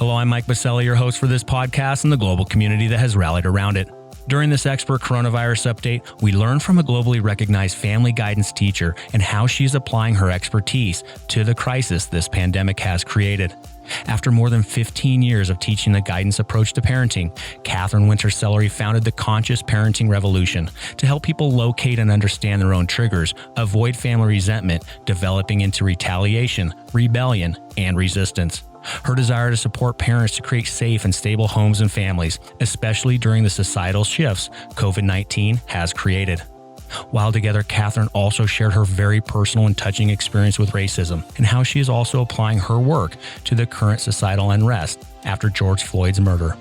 Hello, I'm Mike Biselli, your host for this podcast and the global community that has rallied around it. During this expert coronavirus update, we learn from a globally recognized family guidance teacher and how she's applying her expertise to the crisis this pandemic has created. After more than 15 years of teaching the guidance approach to parenting, Catherine Winter-Sellery founded the Conscious Parenting Revolution to help people locate and understand their own triggers, avoid family resentment, developing into retaliation, rebellion, and resistance. Her desire to support parents to create safe and stable homes and families, especially during the societal shifts COVID-19 has created. While together, Catherine also shared her very personal and touching experience with racism and how she is also applying her work to the current societal unrest after George Floyd's murder.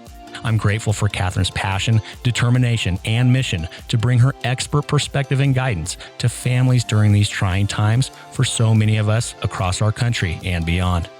I'm grateful for Catherine's passion, determination, and mission to bring her expert perspective and guidance to families during these trying times for so many of us across our country and beyond.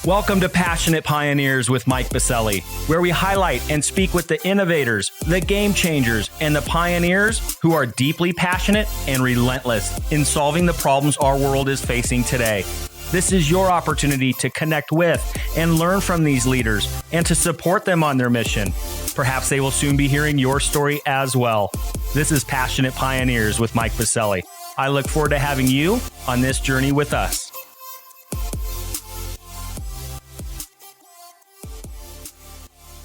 Welcome to Passionate Pioneers with Mike Biselli, where we highlight and speak with the innovators, the game changers, and the pioneers who are deeply passionate and relentless in solving the problems our world is facing today. This is your opportunity to connect with and learn from these leaders and to support them on their mission. Perhaps they will soon be hearing your story as well. This is Passionate Pioneers with Mike Biselli. I look forward to having you on this journey with us.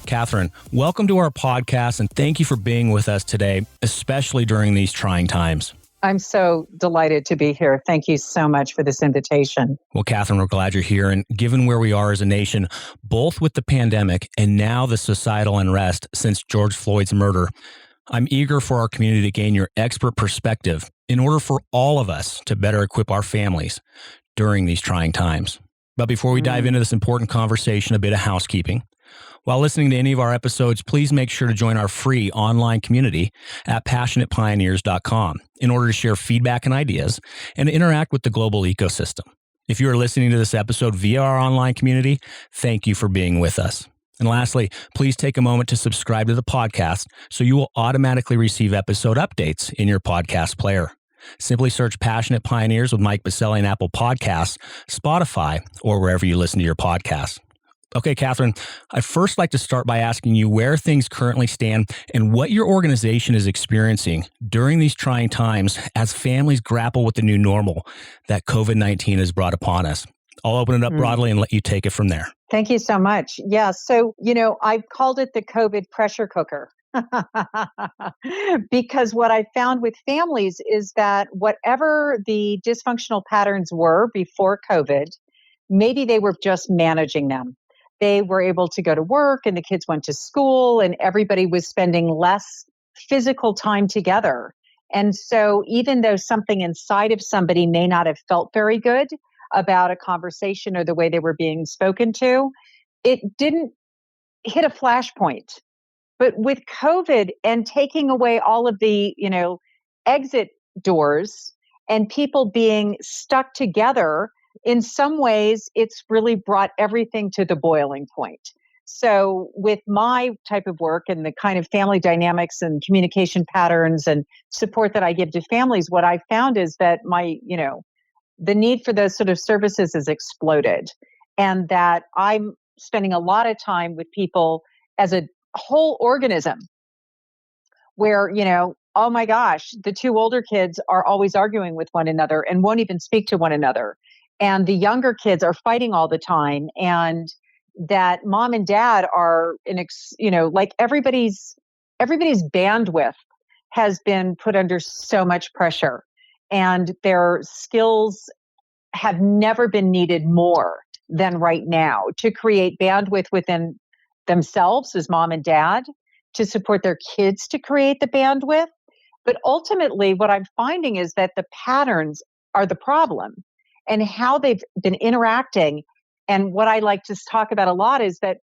Catherine, welcome to our podcast and thank you for being with us today, especially during these trying times. I'm so delighted to be here. Thank you so much for this invitation. Well, Catherine, we're glad you're here. And given where we are as a nation, both with the pandemic and now the societal unrest since George Floyd's murder, I'm eager for our community to gain your expert perspective in order for all of us to better equip our families during these trying times. But before we dive into this important conversation, a bit of housekeeping. While listening to any of our episodes, please make sure to join our free online community at passionatepioneers.com in order to share feedback and ideas and interact with the global ecosystem. If you are listening to this episode via our online community, thank you for being with us. And lastly, please take a moment to subscribe to the podcast so you will automatically receive episode updates in your podcast player. Simply search Passionate Pioneers with Mike Biselli in Apple Podcasts, Spotify, or wherever you listen to your podcasts. Okay, Catherine, I'd first like to start by asking you where things currently stand and what your organization is experiencing during these trying times as families grapple with the new normal that COVID-19 has brought upon us. I'll open it up broadly and let you take it from there. Thank you so much. Yeah, so, I've called it the COVID pressure cooker. Because what I found with families is that whatever the dysfunctional patterns were before COVID, maybe they were just managing them. They were able to go to work and the kids went to school and everybody was spending less physical time together. And so even though something inside of somebody may not have felt very good about a conversation or the way they were being spoken to, it didn't hit a flashpoint. But with COVID and taking away all of the, exit doors and people being stuck together, in some ways, it's really brought everything to the boiling point. So with my type of work and the kind of family dynamics and communication patterns and support that I give to families, what I found is that the need for those sort of services has exploded, and that I'm spending a lot of time with people as a whole organism where, oh my gosh, the two older kids are always arguing with one another and won't even speak to one another. And the younger kids are fighting all the time, and that mom and dad are everybody's bandwidth has been put under so much pressure, and their skills have never been needed more than right now to create bandwidth within themselves as mom and dad, to support their kids to create the bandwidth. But ultimately, what I'm finding is that the patterns are the problem, and how they've been interacting. And what I like to talk about a lot is that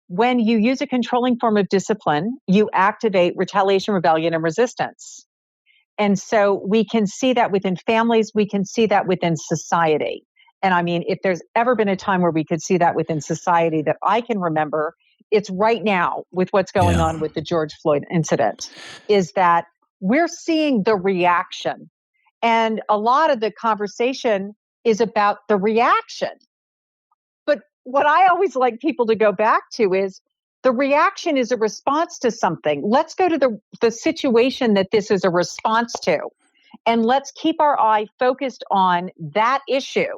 when you use a controlling form of discipline, you activate retaliation, rebellion, and resistance. And so we can see that within families, we can see that within society. And I mean, if there's ever been a time where we could see that within society that I can remember, it's right now with what's going on with the George Floyd incident, is that we're seeing the reaction And a lot of the conversation is about the reaction. But what I always like people to go back to is the reaction is a response to something. Let's go to the situation that this is a response to, and let's keep our eye focused on that issue.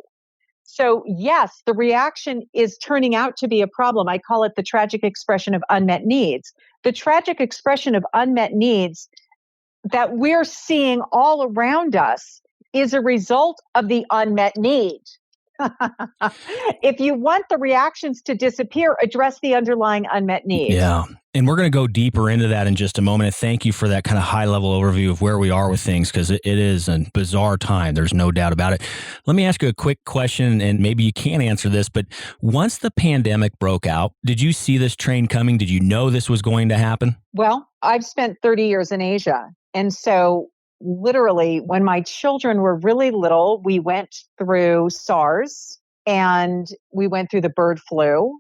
So yes, the reaction is turning out to be a problem. I call it the tragic expression of unmet needs. The tragic expression of unmet needs that we're seeing all around us is a result of the unmet need. If you want the reactions to disappear, address the underlying unmet need. Yeah. And we're going to go deeper into that in just a moment. Thank you for that kind of high level overview of where we are with things, because it is a bizarre time. There's no doubt about it. Let me ask you a quick question, and maybe you can't answer this, but once the pandemic broke out, did you see this train coming? Did you know this was going to happen? Well, I've spent 30 years in Asia. And so literally when my children were really little, we went through SARS and we went through the bird flu.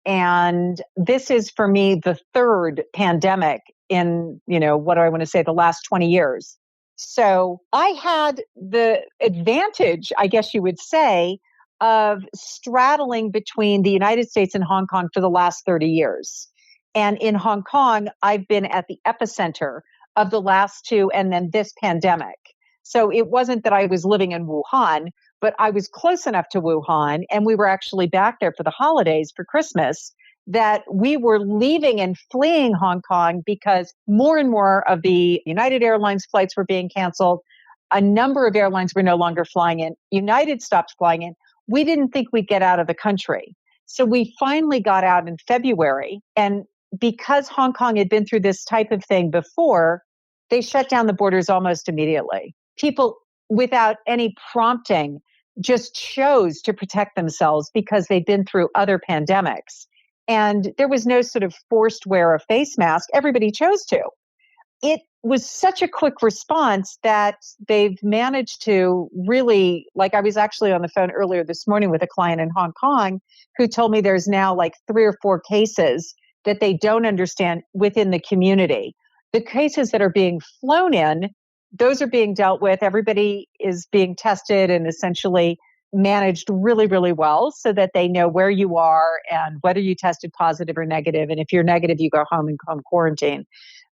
And this is for me the third pandemic in, what do I want to say, the last 20 years. So I had the advantage, I guess you would say, of straddling between the United States and Hong Kong for the last 30 years. And in Hong Kong, I've been at the epicenter of the last two and then this pandemic. So it wasn't that I was living in Wuhan, but I was close enough to Wuhan, and we were actually back there for the holidays for Christmas, that we were leaving and fleeing Hong Kong because more and more of the United Airlines flights were being canceled. A number of airlines were no longer flying in. United stopped flying in. We didn't think we'd get out of the country. So we finally got out in February, and because Hong Kong had been through this type of thing before, they shut down the borders almost immediately. People, without any prompting, just chose to protect themselves because they'd been through other pandemics. And there was no sort of forced wear of face mask. Everybody chose to. It was such a quick response that they've managed to really, like I was actually on the phone earlier this morning with a client in Hong Kong who told me there's now like 3 or 4 cases that they don't understand within the community. The cases that are being flown in, those are being dealt with. Everybody is being tested and essentially managed really, really well so that they know where you are and whether you tested positive or negative. And if you're negative, you go home and home quarantine.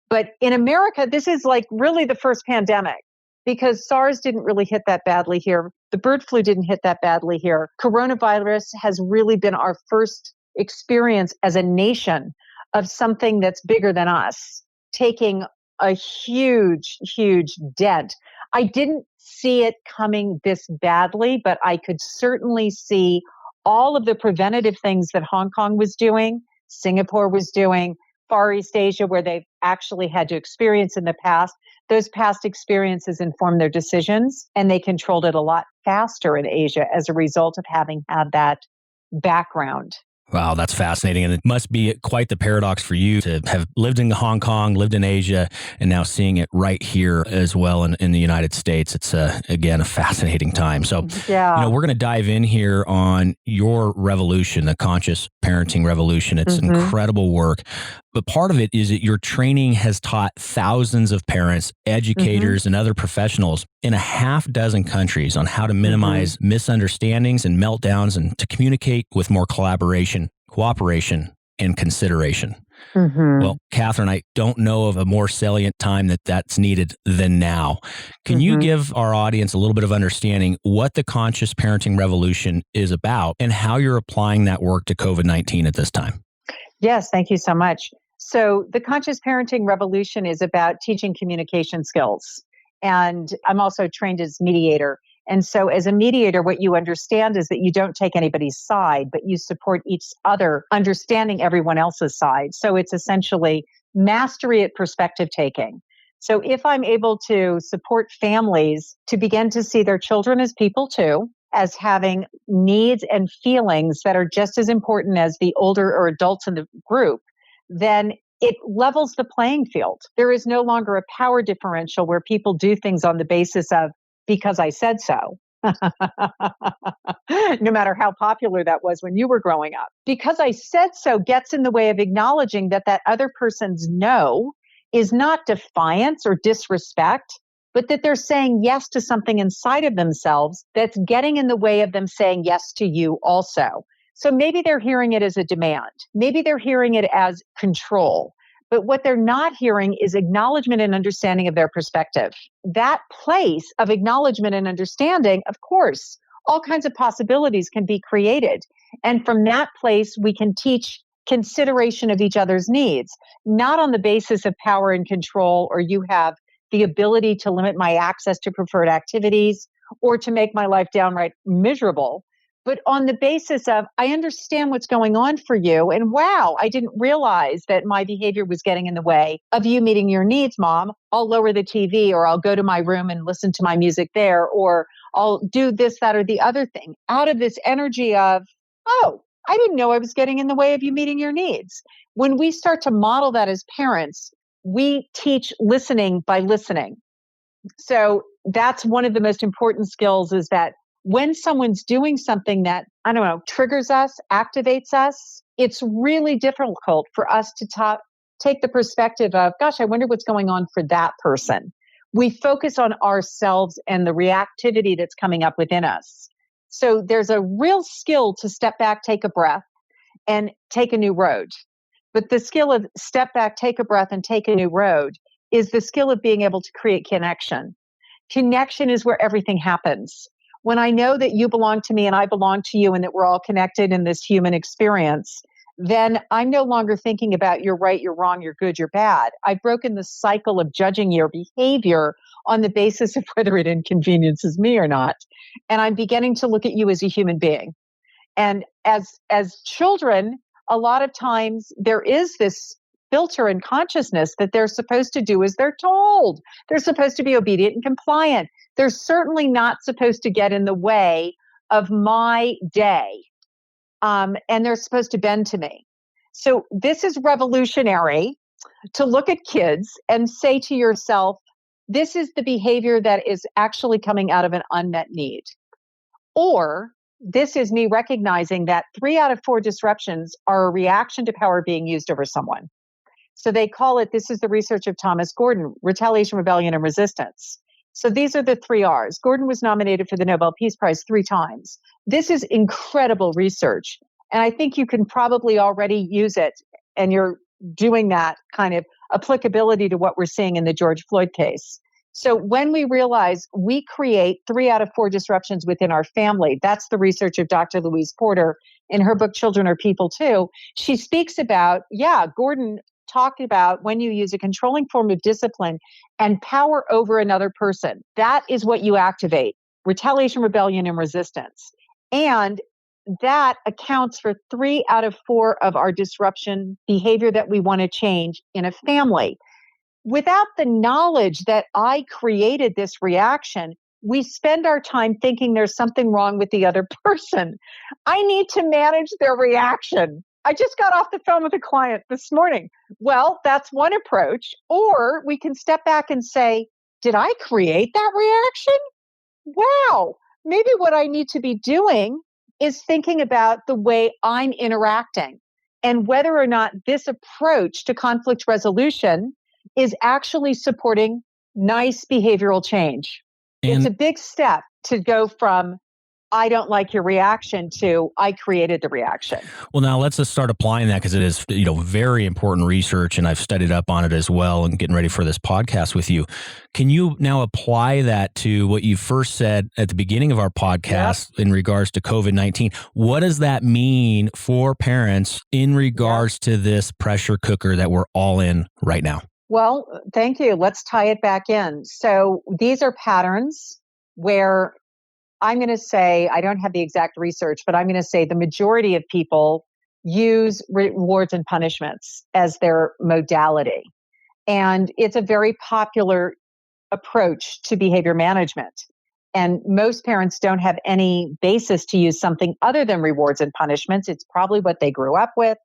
But in America, this is like really the first pandemic because SARS didn't really hit that badly here. The bird flu didn't hit that badly here. Coronavirus has really been our first experience as a nation of something that's bigger than us, taking a huge, huge dent. I didn't see it coming this badly, but I could certainly see all of the preventative things that Hong Kong was doing, Singapore was doing, Far East Asia, where they've actually had to experience in the past. Those past experiences informed their decisions, and they controlled it a lot faster in Asia as a result of having had that background. Wow, that's fascinating. And it must be quite the paradox for you to have lived in Hong Kong, lived in Asia, and now seeing it right here as well in the United States. It's, again, a fascinating time. So, we're going to dive in here on your revolution, the conscious parenting revolution. It's incredible work. But part of it is that your training has taught thousands of parents, educators, and other professionals in a half dozen countries on how to minimize misunderstandings and meltdowns and to communicate with more collaboration, cooperation, and consideration. Well, Catherine, I don't know of a more salient time that's needed than now. Can you give our audience a little bit of understanding what the conscious parenting revolution is about and how you're applying that work to COVID-19 at this time? Yes, thank you so much. So the conscious parenting revolution is about teaching communication skills. And I'm also trained as mediator. And so as a mediator, what you understand is that you don't take anybody's side, but you support each other, understanding everyone else's side. So it's essentially mastery at perspective taking. So if I'm able to support families to begin to see their children as people too, as having needs and feelings that are just as important as the older or adults in the group, then it levels the playing field. There is no longer a power differential where people do things on the basis of, because I said so. No matter how popular that was when you were growing up. Because I said so gets in the way of acknowledging that other person's no is not defiance or disrespect. but that they're saying yes to something inside of themselves that's getting in the way of them saying yes to you also. So maybe they're hearing it as a demand. Maybe they're hearing it as control. But what they're not hearing is acknowledgement and understanding of their perspective. That place of acknowledgement and understanding, of course, all kinds of possibilities can be created. And from that place, we can teach consideration of each other's needs, not on the basis of power and control, or you have the ability to limit my access to preferred activities or to make my life downright miserable, but on the basis of, I understand what's going on for you. And wow, I didn't realize that my behavior was getting in the way of you meeting your needs, Mom. I'll lower the TV, or I'll go to my room and listen to my music there, or I'll do this, that, or the other thing, out of this energy of, oh, I didn't know I was getting in the way of you meeting your needs. When we start to model that as parents, we teach listening by listening. So that's one of the most important skills, is that when someone's doing something that, I don't know, triggers us, activates us, it's really difficult for us to take the perspective of, gosh, I wonder what's going on for that person. We focus on ourselves and the reactivity that's coming up within us. So there's a real skill to step back, take a breath, and take a new road. But the skill of step back, take a breath, and take a new road is the skill of being able to create connection. Connection is where everything happens. When I know that you belong to me and I belong to you and that we're all connected in this human experience, then I'm no longer thinking about you're right, you're wrong, you're good, you're bad. I've broken the cycle of judging your behavior on the basis of whether it inconveniences me or not. And I'm beginning to look at you as a human being. And as children, a lot of times there is this filter in consciousness that they're supposed to do as they're told. They're supposed to be obedient and compliant. They're certainly not supposed to get in the way of my day. And they're supposed to bend to me. So this is revolutionary, to look at kids and say to yourself, this is the behavior that is actually coming out of an unmet need. Or this is me recognizing that 3 out of 4 disruptions are a reaction to power being used over someone. So they call it, this is the research of Thomas Gordon, retaliation, rebellion, and resistance. So these are the 3 R's. Gordon was nominated for the Nobel Peace Prize 3 times. This is incredible research. And I think you can probably already use it, and you're doing that kind of applicability to what we're seeing in the George Floyd case. So when we realize we create 3 out of 4 disruptions within our family, that's the research of Dr. Louise Porter in her book, Children Are People Too. She speaks about, Gordon talked about when you use a controlling form of discipline and power over another person, that is what you activate: retaliation, rebellion, and resistance. And that accounts for 3 out of 4 of our disruption behavior that we want to change in a family. Without the knowledge that I created this reaction, we spend our time thinking there's something wrong with the other person. I need to manage their reaction. I just got off the phone with a client this morning. Well, that's one approach. Or we can step back and say, did I create that reaction? Wow, maybe what I need to be doing is thinking about the way I'm interacting and whether or not this approach to conflict resolution is actually supporting nice behavioral change. It's a big step to go from I don't like your reaction to I created the reaction. Well, now let's just start applying that, because it is, very important research, and I've studied up on it as well and getting ready for this podcast with you. Can you now apply that to what you first said at the beginning of our podcast in regards to COVID-19? What does that mean for parents in regards to this pressure cooker that we're all in right now? Well, thank you. Let's tie it back in. So these are patterns where I'm going to say, I don't have the exact research, but I'm going to say the majority of people use rewards and punishments as their modality. And it's a very popular approach to behavior management. And most parents don't have any basis to use something other than rewards and punishments. It's probably what they grew up with.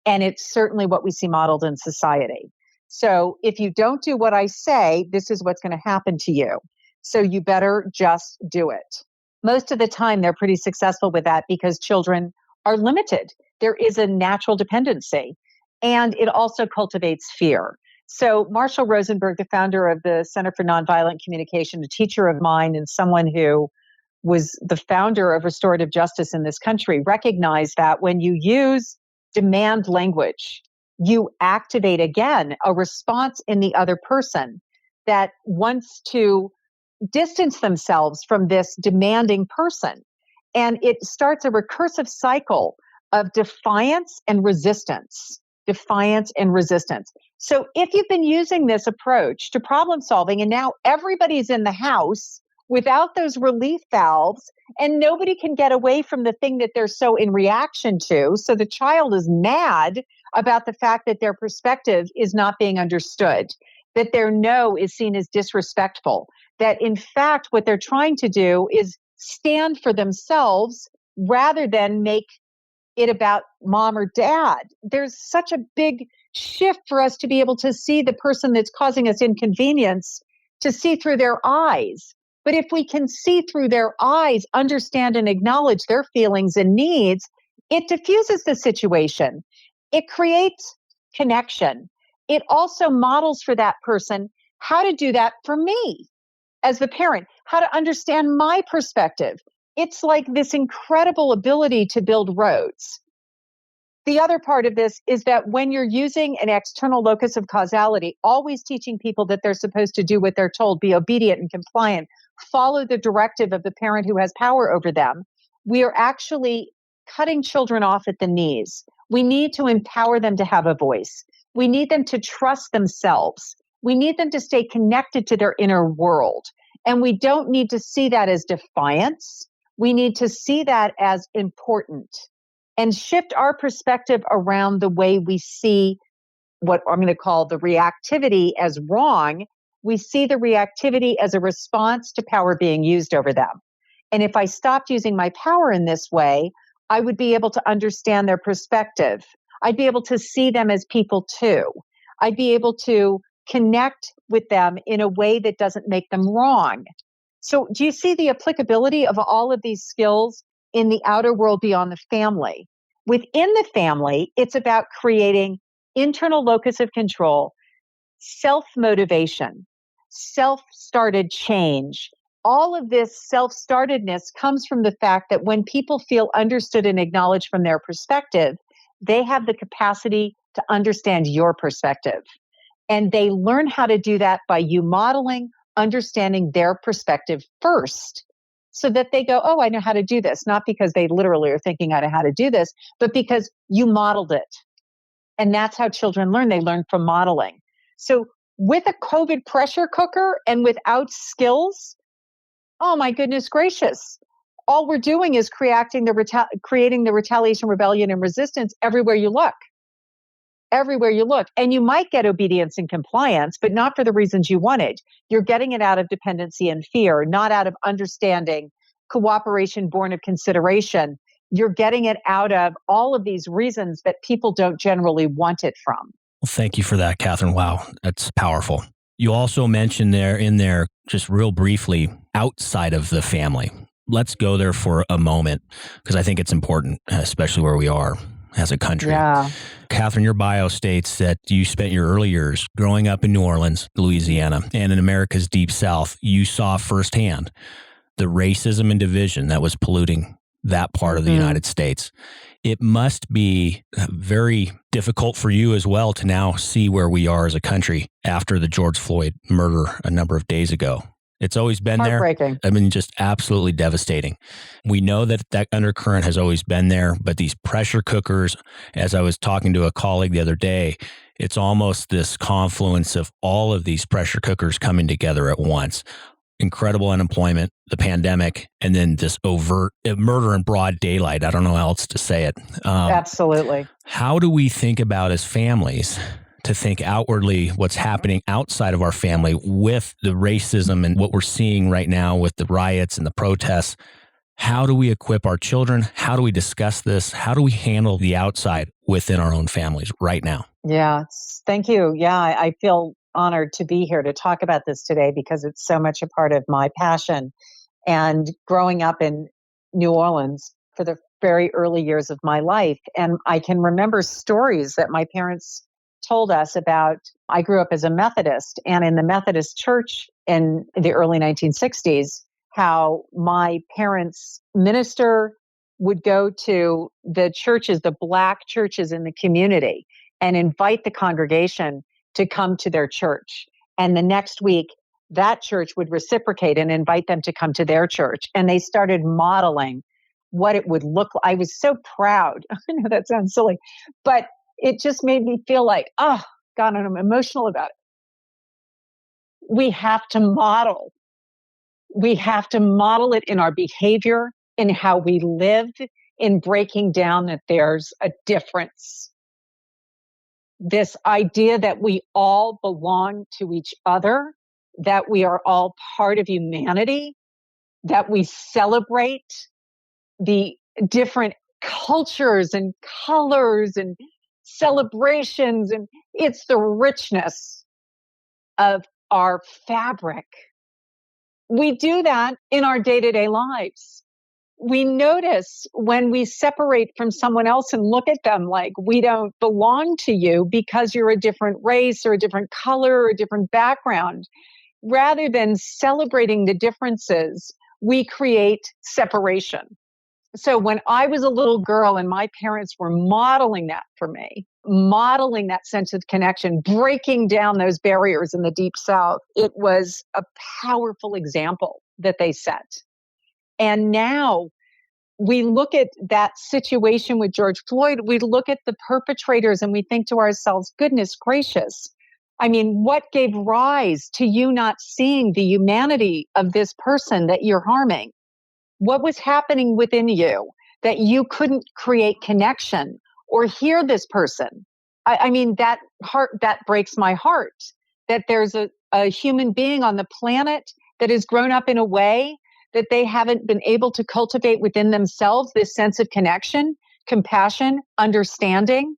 And it's certainly what we see modeled in society. So if you don't do what I say, this is what's going to happen to you. So you better just do it. Most of the time, they're pretty successful with that because children are limited. There is a natural dependency, and it also cultivates fear. So Marshall Rosenberg, the founder of the Center for Nonviolent Communication, a teacher of mine and someone who was the founder of restorative justice in this country, recognized that when you use demand language, you activate again a response in the other person that wants to distance themselves from this demanding person. And it starts a recursive cycle of defiance and resistance. Defiance and resistance. So if you've been using this approach to problem solving and now everybody's in the house without those relief valves and nobody can get away from the thing that they're so in reaction to, so the child is mad about the fact that their perspective is not being understood, that their no is seen as disrespectful, that in fact what they're trying to do is stand for themselves rather than make it about mom or dad. There's such a big shift for us to be able to see the person that's causing us inconvenience, to see through their eyes. But if we can see through their eyes, understand and acknowledge their feelings and needs, it diffuses the situation. It creates connection. It also models for that person how to do that for me as the parent, how to understand my perspective. It's like this incredible ability to build roads. The other part of this is that when you're using an external locus of causality, always teaching people that they're supposed to do what they're told, be obedient and compliant, follow the directive of the parent who has power over them, we are actually cutting children off at the knees. We need to empower them to have a voice. We need them to trust themselves. We need them to stay connected to their inner world. And we don't need to see that as defiance. We need to see that as important and shift our perspective around the way we see what I'm going to call the reactivity as wrong. We see the reactivity as a response to power being used over them. And if I stopped using my power in this way, I would be able to understand their perspective. I'd be able to see them as people too. I'd be able to connect with them in a way that doesn't make them wrong. So do you see the applicability of all of these skills in the outer world beyond the family? Within the family, it's about creating internal locus of control, self-motivation, self-started change. All of this self-startedness comes from the fact that when people feel understood and acknowledged from their perspective, they have the capacity to understand your perspective. And they learn how to do that by you modeling, understanding their perspective first, so that they go, oh, I know how to do this. Not because they literally are thinking, I know how to do this, but because you modeled it. And that's how children learn. They learn from modeling. So with a COVID pressure cooker and without skills, oh my goodness gracious, all we're doing is creating the retaliation, rebellion, and resistance everywhere you look. Everywhere you look. And you might get obedience and compliance, but not for the reasons you wanted. You're getting it out of dependency and fear, not out of understanding, cooperation born of consideration. You're getting it out of all of these reasons that people don't generally want it from. Well, thank you for that, Catherine. Wow, that's powerful. You also mentioned there, just real briefly, outside of the family. Let's go there for a moment, because I think it's important, especially where we are as a country. Yeah. Catherine, your bio states that you spent your early years growing up in New Orleans, Louisiana, and in America's Deep South. You saw firsthand the racism and division that was polluting that part of the United States. It must be very difficult for you as well to now see where we are as a country after the George Floyd murder a number of days ago. It's always been there. Heartbreaking. I mean, just absolutely devastating. We know that undercurrent has always been there, but these pressure cookers, as I was talking to a colleague the other day, it's almost this confluence of all of these pressure cookers coming together at once. Incredible unemployment, the pandemic, and then this overt murder in broad daylight. I don't know how else to say it. Absolutely. How do we think about as families to think outwardly what's happening outside of our family with the racism and what we're seeing right now with the riots and the protests? How do we equip our children? How do we discuss this? How do we handle the outside within our own families right now? Yeah. Thank you. Yeah. I feel honored to be here to talk about this today because it's so much a part of my passion. And growing up in New Orleans for the very early years of my life, and I can remember stories that my parents told us about, I grew up as a Methodist, and in the Methodist church in the early 1960s, how my parents' minister would go to the churches, the Black churches in the community, and invite the congregation to come to their church. And the next week, that church would reciprocate and invite them to come to their church. And they started modeling what it would look like. I was so proud. I know that sounds silly, but it just made me feel like, oh, God, and I'm emotional about it. We have to model. We have to model it in our behavior, in how we live, in breaking down that there's a difference. This idea that we all belong to each other, that we are all part of humanity, that we celebrate the different cultures and colors and celebrations, and it's the richness of our fabric. We do that in our day-to-day lives. We notice when we separate from someone else and look at them like we don't belong to you because you're a different race or a different color or a different background. Rather than celebrating the differences, we create separation. So when I was a little girl and my parents were modeling that for me, modeling that sense of connection, breaking down those barriers in the Deep South, it was a powerful example that they set. And now we look at that situation with George Floyd, we look at the perpetrators and we think to ourselves, goodness gracious. I mean, what gave rise to you not seeing the humanity of this person that you're harming? What was happening within you that you couldn't create connection or hear this person? I mean, that breaks my heart that there's a human being on the planet that has grown up in a way that they haven't been able to cultivate within themselves this sense of connection, compassion, understanding.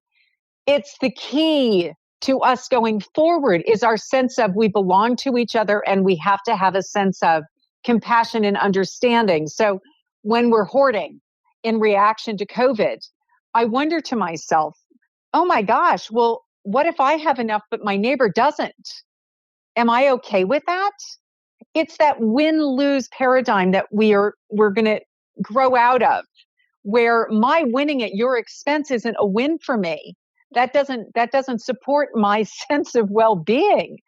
It's the key to us going forward is our sense of we belong to each other and we have to have a sense of compassion and understanding. So when we're hoarding in reaction to COVID, I wonder to myself, oh my gosh, well, what if I have enough, but my neighbor doesn't? Am I okay with that? It's that win-lose paradigm that we're going to grow out of, where my winning at your expense isn't a win for me. That doesn't support my sense of well-being.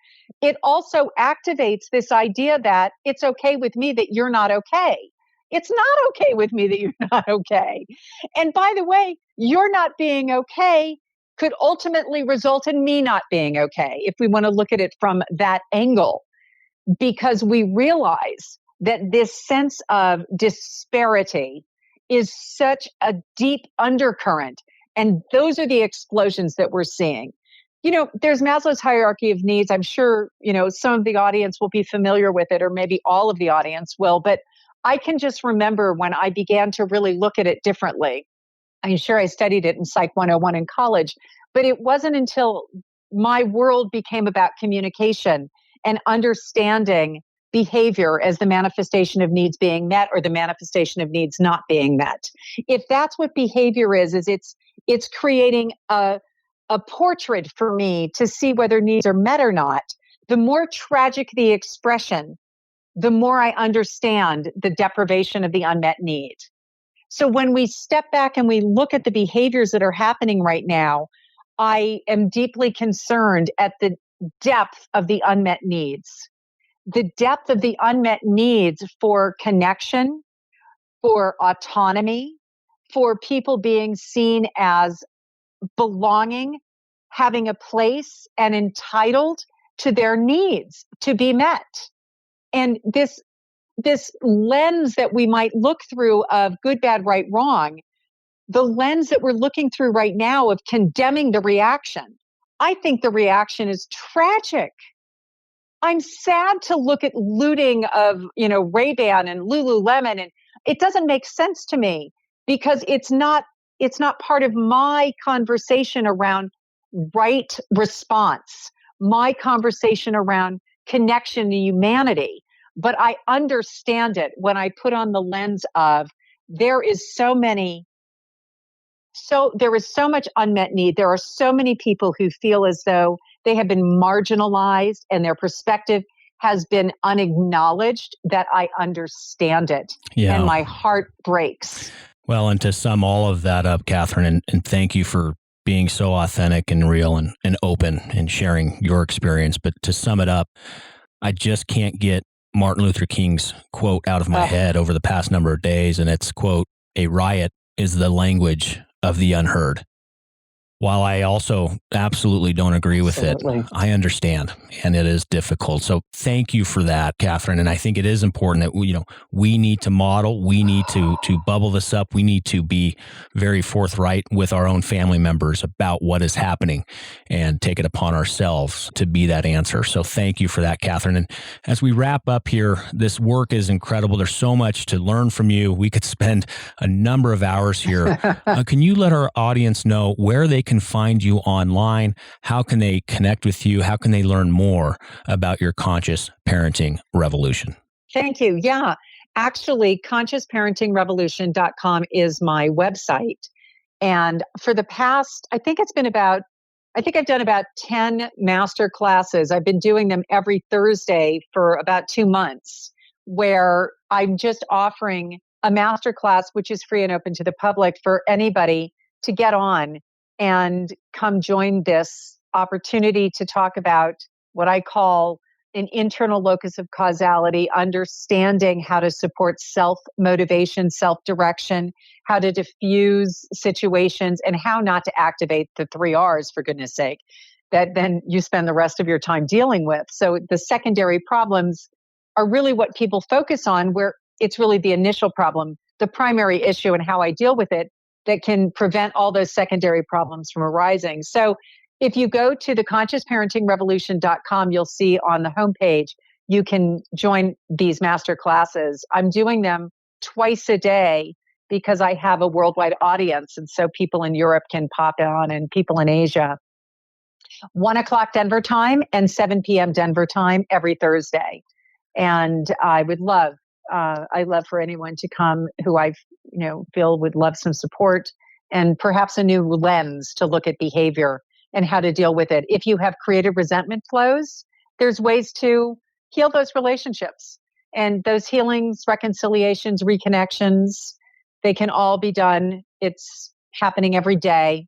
It also activates this idea that it's okay with me that you're not okay. It's not okay with me that you're not okay. And by the way, you're not being okay could ultimately result in me not being okay, if we want to look at it from that angle, because we realize that this sense of disparity is such a deep undercurrent. And those are the explosions that we're seeing. You know, there's Maslow's hierarchy of needs. I'm sure, some of the audience will be familiar with it, or maybe all of the audience will. But I can just remember when I began to really look at it differently. I'm sure I studied it in Psych 101 in college, but it wasn't until my world became about communication and understanding behavior as the manifestation of needs being met or the manifestation of needs not being met. If that's what behavior is it's creating a portrait for me to see whether needs are met or not. The more tragic the expression, the more I understand the deprivation of the unmet need. So when we step back and we look at the behaviors that are happening right now, I am deeply concerned at the depth of the unmet needs. The depth of the unmet needs for connection, for autonomy, for people being seen as belonging, having a place, and entitled to their needs to be met. And this lens that we might look through of good, bad, right, wrong, the lens that we're looking through right now of condemning the reaction, I think the reaction is tragic. I'm sad to look at looting of, Ray-Ban and Lululemon, and it doesn't make sense to me because it's not part of my conversation around right response, my conversation around connection to humanity. But I understand it when I put on the lens of there is so many So there is so much unmet need. There are so many people who feel as though they have been marginalized and their perspective has been unacknowledged, that I understand it. Yeah. And my heart breaks. Well, and to sum all of that up, Catherine, and thank you for being so authentic and real and open and sharing your experience. But to sum it up, I just can't get Martin Luther King's quote out of my head over the past number of days. And it's, quote, "A riot is the language of the unheard." While I also absolutely don't agree with it, I understand, and it is difficult. So thank you for that, Catherine. And I think it is important that we need to model, we need to bubble this up, we need to be very forthright with our own family members about what is happening and take it upon ourselves to be that answer. So thank you for that, Catherine. And as we wrap up here, this work is incredible. There's so much to learn from you. We could spend a number of hours here. Can you let our audience know where they can find you online? How can they connect with you? How can they learn more about your conscious parenting revolution? Thank you. Yeah, actually, consciousparentingrevolution.com is my website. And for the past, I think I've done about 10 master classes. I've been doing them every Thursday for about 2 months, where I'm just offering a master class, which is free and open to the public for anybody to get on and come join this opportunity to talk about what I call an internal locus of causality, understanding how to support self-motivation, self-direction, how to diffuse situations, and how not to activate the 3 R's, for goodness sake, that then you spend the rest of your time dealing with. So the secondary problems are really what people focus on, where it's really the initial problem, the primary issue, and how I deal with it that can prevent all those secondary problems from arising. So if you go to the consciousparentingrevolution.com, you'll see on the homepage, you can join these master classes. I'm doing them twice a day because I have a worldwide audience. And so people in Europe can pop on and people in Asia. 1 o'clock Denver time and 7 p.m. Denver time every Thursday. And I would love for anyone to come who I feel would love some support and perhaps a new lens to look at behavior and how to deal with it. If you have creative resentment flows, there's ways to heal those relationships. And those healings, reconciliations, reconnections, they can all be done. It's happening every day.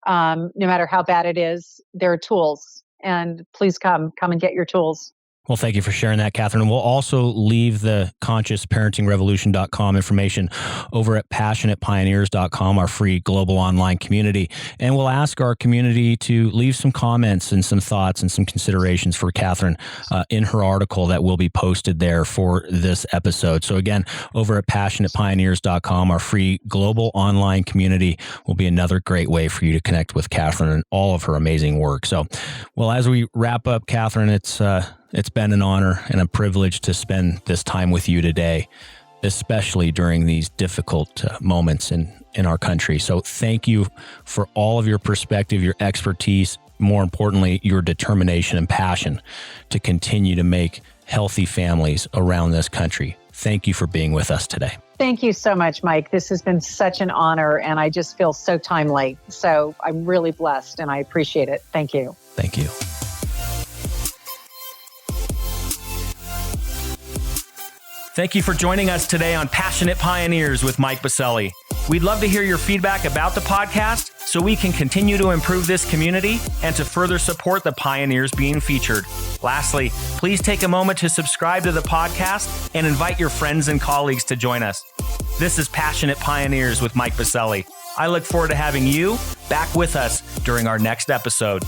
No matter how bad it is, there are tools. And please come and get your tools. Well, thank you for sharing that, Catherine. And we'll also leave the consciousparentingrevolution.com information over at passionatepioneers.com, our free global online community. And we'll ask our community to leave some comments and some thoughts and some considerations for Catherine in her article that will be posted there for this episode. So again, over at passionatepioneers.com, our free global online community will be another great way for you to connect with Catherine and all of her amazing work. So, well, as we wrap up, Catherine, it's been an honor and a privilege to spend this time with you today, especially during these difficult moments in our country. So thank you for all of your perspective, your expertise, more importantly, your determination and passion to continue to make healthy families around this country. Thank you for being with us today. Thank you so much, Mike. This has been such an honor, and I just feel so timely. So I'm really blessed, and I appreciate it. Thank you. Thank you. Thank you for joining us today on Passionate Pioneers with Mike Biselli. We'd love to hear your feedback about the podcast so we can continue to improve this community and to further support the pioneers being featured. Lastly, please take a moment to subscribe to the podcast and invite your friends and colleagues to join us. This is Passionate Pioneers with Mike Biselli. I look forward to having you back with us during our next episode.